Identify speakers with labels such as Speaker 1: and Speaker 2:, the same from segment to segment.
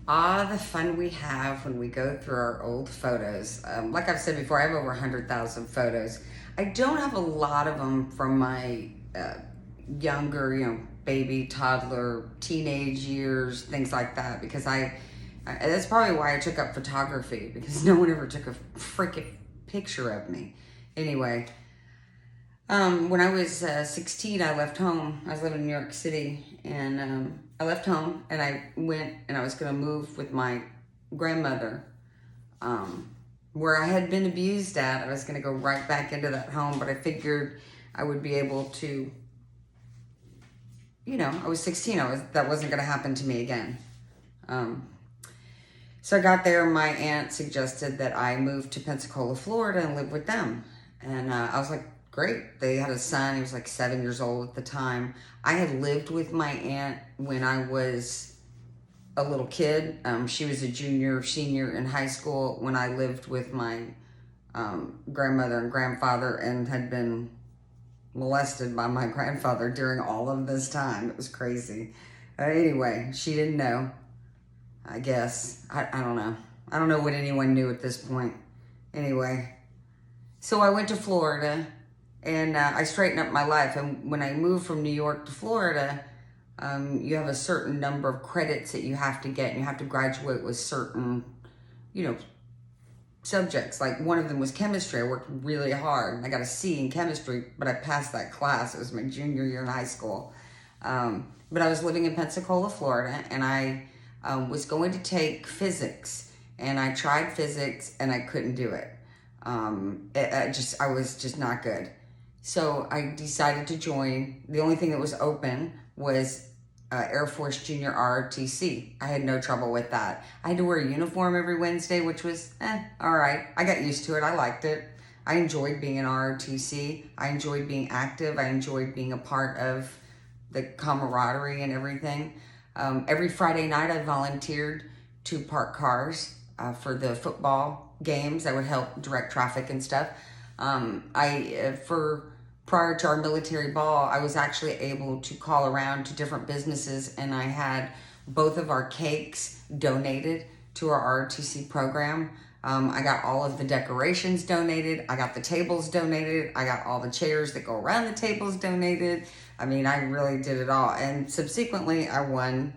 Speaker 1: Ah, the fun we have when we go through our old photos. Like I've said before, I have over 100,000 photos. I don't have a lot of them from my younger, baby, toddler, teenage years, things like that, because that's probably why I took up photography, because no one ever took a freaking picture of me. Anyway, when I was 16, I left home. I was living in New York City, and I left home and I went and I was going to move with my grandmother, where I had been abused at. I was going to go right back into that home, but I figured I would be able to, I was 16. That wasn't going to happen to me again. So I got there. My aunt suggested that I move to Pensacola, Florida, and live with them. And I was like, great. They had a son. He was like 7 years old at the time. I had lived with my aunt when I was a little kid. She was a junior, senior in high school when I lived with my grandmother and grandfather, and had been molested by my grandfather during all of this time. It was crazy. Anyway, she didn't know, I guess. I don't know. I don't know what anyone knew at this point. Anyway, so I went to Florida, and I straightened up my life. And when I moved from New York to Florida, you have a certain number of credits that you have to get, and you have to graduate with certain, subjects. Like one of them was chemistry. I worked really hard. I got a C in chemistry, but I passed that class. It was my junior year in high school. But I was living in Pensacola, Florida, and I was going to take physics. And I tried physics, and I couldn't do it. I was just not good. So I decided to join. The only thing that was open was Air Force Junior ROTC. I had no trouble with that. I had to wear a uniform every Wednesday, which was, all right. I got used to it. I liked it. I enjoyed being in ROTC. I enjoyed being active. I enjoyed being a part of the camaraderie and everything. Every Friday night, I volunteered to park cars for the football games. I would help direct traffic and stuff. Prior to our military ball, I was actually able to call around to different businesses, and I had both of our cakes donated to our ROTC program. I got all of the decorations donated. I got the tables donated. I got all the chairs that go around the tables donated. I mean, I really did it all. And subsequently, I won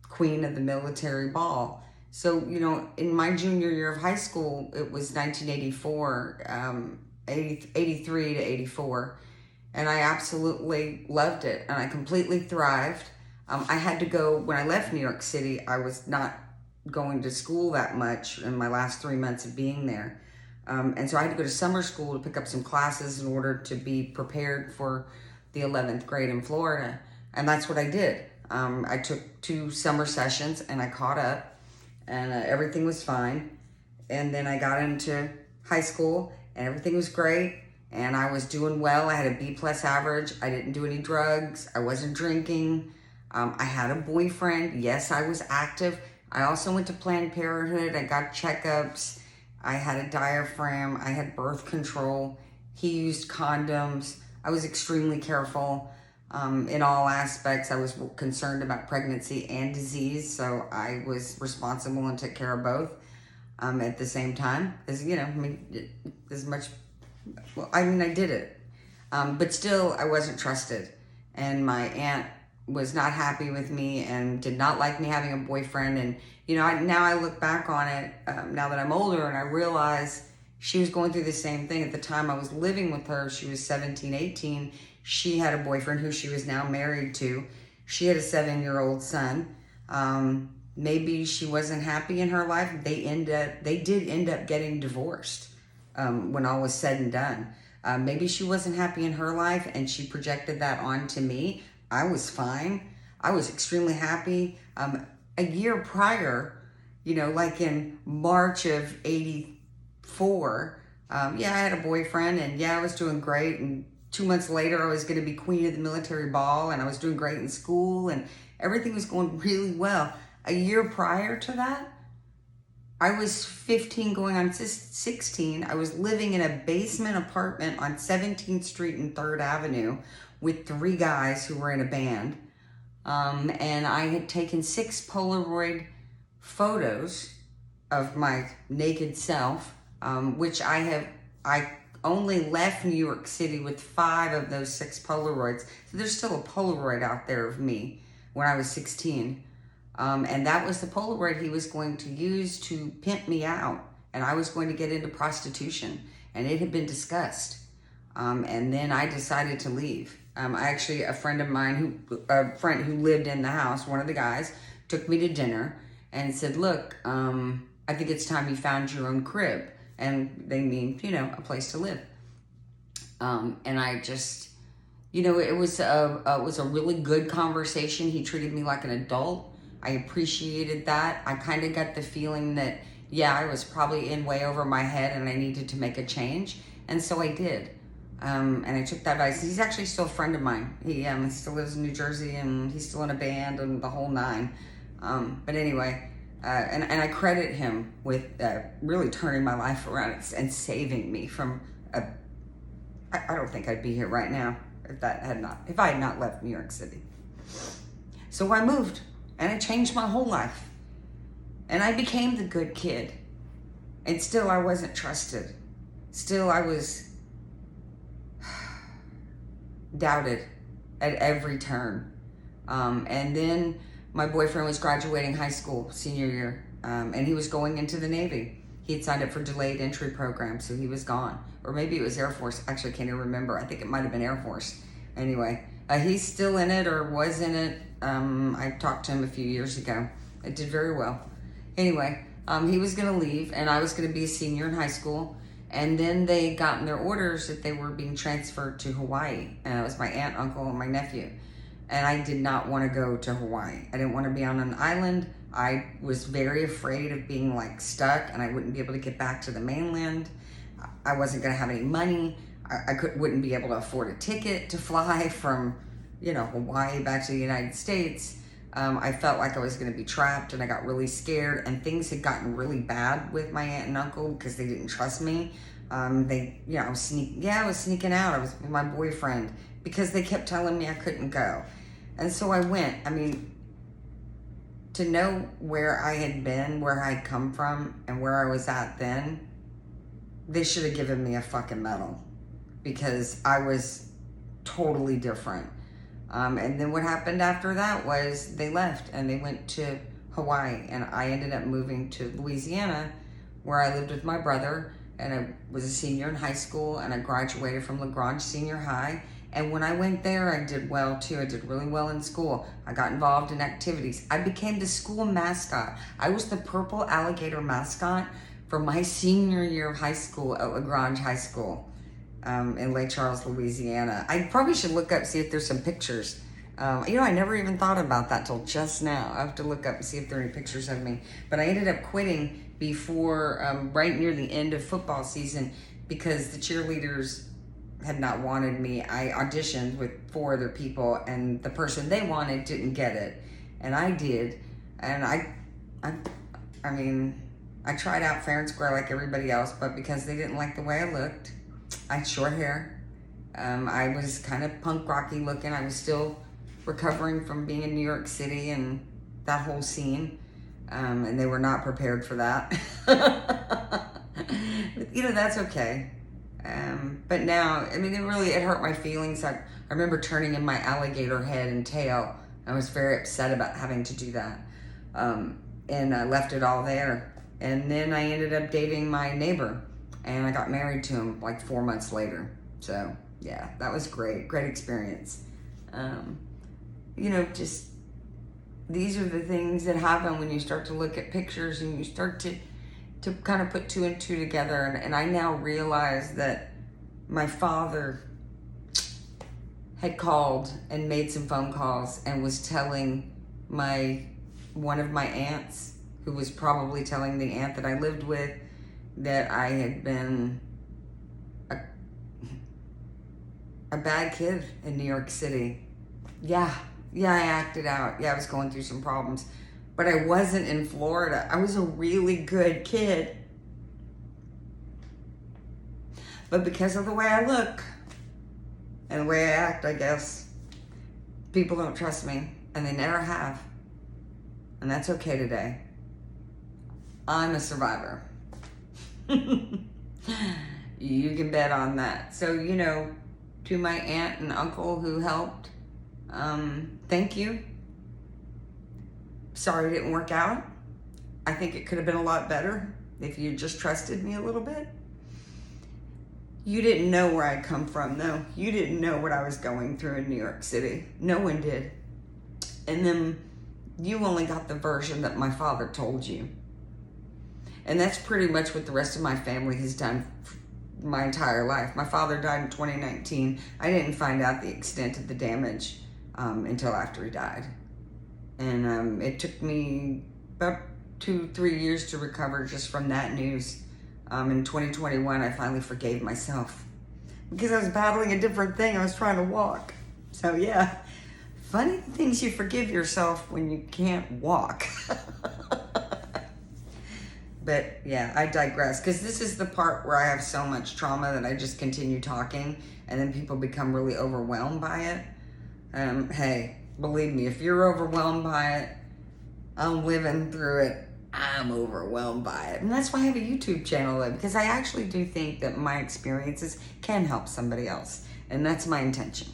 Speaker 1: Queen of the Military Ball. So, in my junior year of high school, it was 1984, 83 to 84. And I absolutely loved it. And I completely thrived. I had to go, when I left New York City, I was not going to school that much in my last 3 months of being there. And so I had to go to summer school to pick up some classes in order to be prepared for the 11th grade in Florida. And that's what I did. I took 2 summer sessions and I caught up, and everything was fine. And then I got into high school and everything was great. And I was doing well. I had a B+ average. I didn't do any drugs. I wasn't drinking. I had a boyfriend. Yes, I was active. I also went to Planned Parenthood. I got checkups. I had a diaphragm. I had birth control. He used condoms. I was extremely careful in all aspects. I was concerned about pregnancy and disease, so I was responsible and took care of both at the same time. As as much. Well, I did it. But still, I wasn't trusted. And my aunt was not happy with me and did not like me having a boyfriend. And, now I look back on it, now that I'm older, and I realize she was going through the same thing. At the time I was living with her, she was 17, 18. She had a boyfriend who she was now married to. She had a 7-year-old son. Maybe she wasn't happy in her life. They did end up getting divorced. When all was said and done. Maybe she wasn't happy in her life and she projected that onto me. I was fine. I was extremely happy. A year prior, like in March of 84, I had a boyfriend, and I was doing great. And 2 months later, I was going to be Queen of the Military Ball, and I was doing great in school, and everything was going really well. A year prior to that, I was 15 going on 16. I was living in a basement apartment on 17th Street and 3rd Avenue with 3 guys who were in a band. And I had taken 6 Polaroid photos of my naked self, which I only left New York City with 5 of those 6 Polaroids. So there's still a Polaroid out there of me when I was 16. And that was the Polaroid he was going to use to pimp me out. And I was going to get into prostitution. And it had been discussed. And then I decided to leave. A friend of mine who lived in the house, one of the guys, took me to dinner and said, look, I think it's time you found your own crib. And they mean, a place to live. And I just, it was a really good conversation. He treated me like an adult. I appreciated that. I kind of got the feeling that, I was probably in way over my head and I needed to make a change. And so I did. And I took that advice. He's actually still a friend of mine. He still lives in New Jersey and he's still in a band and the whole 9. But anyway, and I credit him with really turning my life around and saving me from I don't think I'd be here right now if I had not left New York City. So I moved and I changed my whole life. And I became the good kid. And still I wasn't trusted. Still I was doubted at every turn. And then my boyfriend was graduating high school, senior year, and he was going into the Navy. He had signed up for delayed entry program, so he was gone. Or maybe it was Air Force. Actually, I can't even remember. I think it might have been Air Force. Anyway, he's still in it or was in it. I talked to him a few years ago. It did very well. Anyway, he was going to leave, and I was going to be a senior in high school. And then they got in their orders that they were being transferred to Hawaii. And it was my aunt, uncle, and my nephew. And I did not want to go to Hawaii. I didn't want to be on an island. I was very afraid of being stuck and I wouldn't be able to get back to the mainland. I wasn't going to have any money. I wouldn't be able to afford a ticket to fly from, Hawaii back to the United States. I felt like I was going to be trapped and I got really scared and things had gotten really bad with my aunt and uncle because they didn't trust me. I was sneaking out. I was with my boyfriend because they kept telling me I couldn't go. And so I went. To know where I had been, where I'd come from, and where I was at then, they should have given me a fucking medal because I was totally different. And then what happened after that was they left and they went to Hawaii, and I ended up moving to Louisiana where I lived with my brother, and I was a senior in high school, and I graduated from LaGrange Senior High. And when I went there, I did well too. I did really well in school. I got involved in activities. I became the school mascot. I was the purple alligator mascot for my senior year of high school at LaGrange High School in Lake Charles, Louisiana. I probably should look up, see if there's some pictures. I never even thought about that till just now. I have to look up and see if there are any pictures of me. But I ended up quitting before, right near the end of football season because the cheerleaders had not wanted me. I auditioned with 4 other people and the person they wanted didn't get it. And I did. And I tried out fair and square like everybody else, but because they didn't like the way I looked, I had short hair. I was kind of punk rocky looking. I was still recovering from being in New York City and that whole scene. And they were not prepared for that. That's okay. But now, it hurt my feelings. I remember turning in my alligator head and tail. I was very upset about having to do that. And I left it all there. And then I ended up dating my neighbor and I got married to him 4 months later. So yeah, that was great experience. Just these are the things that happen when you start to look at pictures and you start to kind of put 2 and 2 together. And I now realize that my father had called and made some phone calls and was telling one of my aunts, who was probably telling the aunt that I lived with, that I had been a bad kid in New York City. Yeah, I acted out. Yeah, I was going through some problems. But I wasn't in Florida. I was a really good kid. But because of the way I look and the way I act, I guess, people don't trust me. And they never have. And that's okay today. I'm a survivor. You can bet on that. So, you know, to my aunt and uncle who helped, thank you. Sorry it didn't work out. I think it could have been a lot better if you just trusted me a little bit. You didn't know where I'd come from, though. You didn't know what I was going through in New York City. No one did. And then you only got the version that my father told you. And that's pretty much what the rest of my family has done my entire life. My father died in 2019. I didn't find out the extent of the damage until after he died. And it took me about 2-3 years to recover just from that news. In 2021, I finally forgave myself because I was battling a different thing. I was trying to walk. So yeah, funny things you forgive yourself when you can't walk. But yeah, I digress, because this is the part where I have so much trauma that I just continue talking, and then people become really overwhelmed by it. Hey, believe me, if you're overwhelmed by it, I'm living through it. I'm overwhelmed by it. And that's why I have a YouTube channel, because I actually do think that my experiences can help somebody else. And that's my intention,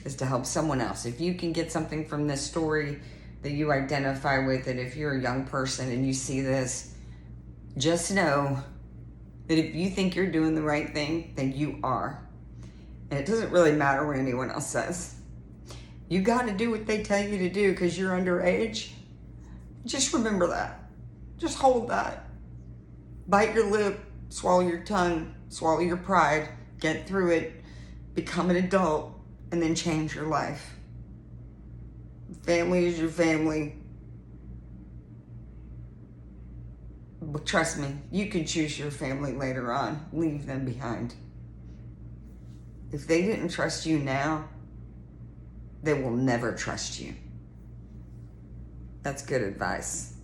Speaker 1: is to help someone else. If you can get something from this story that you identify with, and if you're a young person and you see this, just know that if you think you're doing the right thing, then you are. And it doesn't really matter what anyone else says. You got to do what they tell you to do because you're underage. Just remember that. Just hold that. Bite your lip, swallow your tongue, swallow your pride, get through it, become an adult, and then change your life. Family is your family. But trust me, you can choose your family later on. Leave them behind. If they didn't trust you now, they will never trust you. That's good advice.